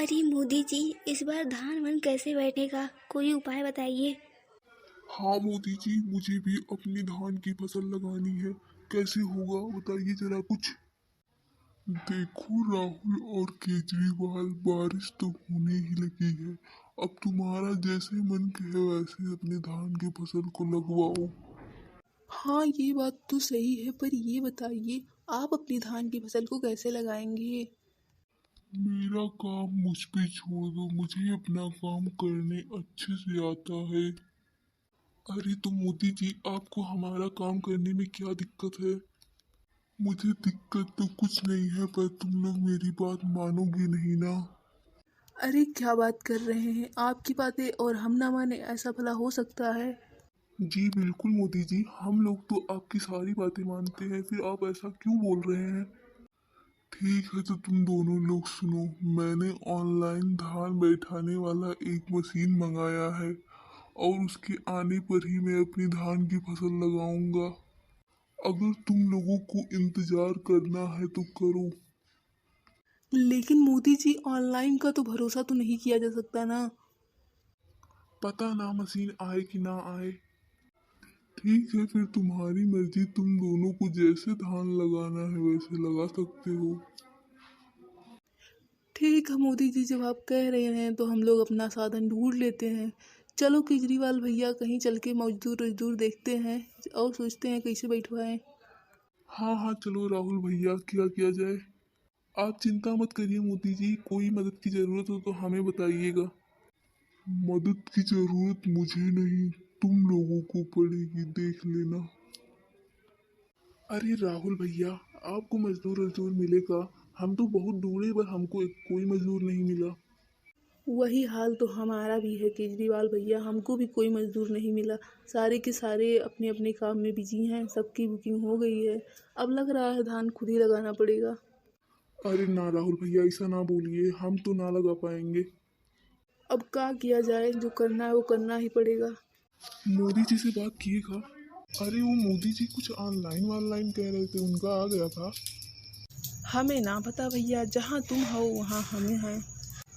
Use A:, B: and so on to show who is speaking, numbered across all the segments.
A: अरे मोदी जी, इस बार धान वन कैसे बैठेगा, कोई उपाय बताइए।
B: हाँ मोदी जी, मुझे भी अपनी धान की फसल लगानी है। कैसे होगा बताइए जरा कुछ। देखो राहुल और केजरीवाल, बारिश तो होने ही लगी है। अब तुम्हारा जैसे मन कहे वैसे अपनी धान की फसल को लगवाओ।
C: हाँ, ये बात तो सही है, पर ये बताइए आप अपनी धान की फसल को कैसे लगाएंगे?
B: मेरा काम मुझ पे छोड़ दो, मुझे अपना काम करने अच्छे से आता है। अरे तो मोदी जी, आपको हमारा काम करने में क्या दिक्कत है? मुझे दिक्कत तो कुछ नहीं है, पर तुम लोग मेरी बात मानोगे नहीं ना।
C: अरे क्या बात कर रहे हैं, आपकी बातें और हम ना माने, ऐसा भला हो सकता है?
B: जी बिल्कुल मोदी जी, हम लोग तो आपकी सारी बातें मानते हैं, फिर आप ऐसा क्यों बोल रहे हैं? ठीक है तो तुम दोनों लोग सुनो, मैंने ऑनलाइन धान बैठाने वाला एक मशीन मंगाया है और उसके आने पर ही मैं अपनी धान की फसल लगाऊंगा। अगर तुम लोगों को इंतजार करना है तो करो।
C: लेकिन मोदी जी, ऑनलाइन का तो भरोसा तो नहीं किया जा सकता ना।
B: पता ना मशीन आए कि ना आए। ठीक है फिर तुम्हारी मर्जी, तुम दोनों को जैसे धान लगाना है वैसे लगा सकते हो।
C: ठीक है मोदी जी, जब आप कह रहे हैं तो हम लोग अपना साधन ढूंढ लेते हैं। चलो केजरीवाल भैया, कहीं चल के मजदूर वजदूर देखते हैं और सोचते हैं कैसे बैठवाएं।
B: हाँ हाँ चलो राहुल भैया, क्या किया जाए। आप चिंता मत करिए मोदी जी, कोई मदद की ज़रूरत हो तो हमें बताइएगा। मदद की ज़रूरत मुझे नहीं, तुम लोगों को पड़ेगी, देख लेना। अरे राहुल भैया, आपको मजदूर वजदूर मिलेगा। हम तो बहुत ढूंढे पर हमको कोई मजदूर नहीं मिला।
C: वही हाल तो हमारा भी है केजरीवाल भैया, हमको भी कोई मजदूर नहीं मिला। सारे के सारे अपने अपने काम में बिजी हैं, सबकी बुकिंग हो गई है। अब लग रहा है धान खुद ही लगाना पड़ेगा।
B: अरे ना राहुल भैया, ऐसा ना बोलिए, हम तो ना लगा पाएंगे।
C: अब क्या किया जाए, जो करना है वो करना ही पड़ेगा।
B: मोदी जी से बात किएगा। अरे वो मोदी जी कुछ ऑनलाइन ऑनलाइन कह रहे थे, उनका आ गया था।
C: हमें ना पता भैया, जहाँ तुम हो वहाँ हमें हैं।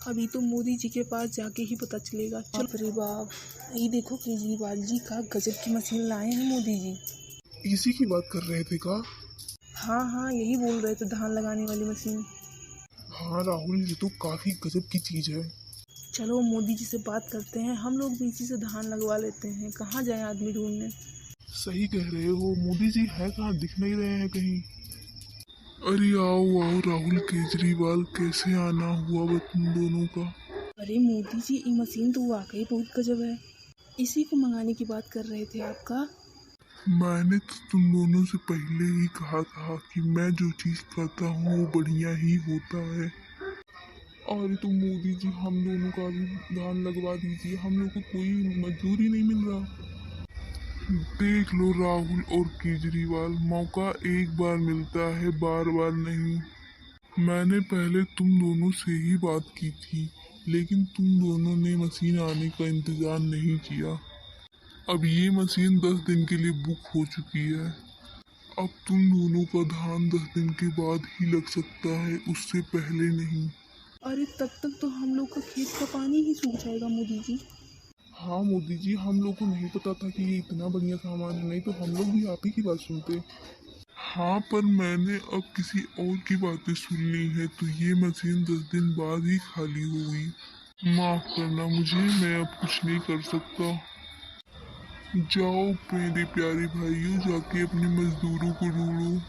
C: अभी तो मोदी जी के पास जाके ही पता चलेगा। चलो। अरे बाप, ये देखो केजरीवाल जी का गजब की मशीन लाए हैं मोदी जी।
B: इसी की बात कर रहे थे का?
C: हाँ हाँ, यही बोल रहे थे, धान लगाने वाली मशीन।
B: हाँ राहुल, ये तो काफी गजब की चीज है।
C: चलो मोदी जी से बात करते हैं, हम लोग भी इसी से धान लगवा लेते हैं। कहाँ जाए आदमी ढूंढने।
B: सही कह रहे हो, मोदी जी है कहाँ, दिख नहीं रहे हैं कहीं। अरे आओ आओ राहुल केजरीवाल, कैसे आना हुआ तुम दोनों का?
C: अरे मोदी जी, ये मशीन तो वाकई बहुत गजब है। इसी को मंगाने की बात कर रहे थे आपका?
B: मैंने तो तुम दोनों से पहले ही कहा था कि मैं जो चीज करता हूँ वो बढ़िया ही होता है। और तो मोदी जी, हम दोनों का भी धान लगवा दीजिए, हम लोग को कोई मजदूरी नहीं मिल रहा। देख लो राहुल और केजरीवाल, मौका एक बार मिलता है, बार बार नहीं। मैंने पहले तुम दोनों से ही बात की थी, लेकिन तुम दोनों ने मशीन आने का इंतजार नहीं किया। अब ये मशीन 10 दिन के लिए बुक हो चुकी है। अब तुम दोनों का धान 10 दिन के बाद ही लग सकता है, उससे पहले नहीं।
C: अरे तब तक तो हम लोग का खेत का पानी ही सूख जाएगा मोदी जी।
B: हाँ मोदी जी, हम लोग को नहीं पता था कि ये इतना बढ़िया सामान है, नहीं तो हम लोग भी आप ही की बात सुनते। हाँ पर मैंने अब किसी और की बातें सुन ली है, तो ये मशीन 10 दिन बाद ही खाली होगी। माफ करना मुझे, मैं अब कुछ नहीं कर सकता। जाओ मेरे प्यारे भाइयों, जाके अपने मजदूरों को ढूंढो।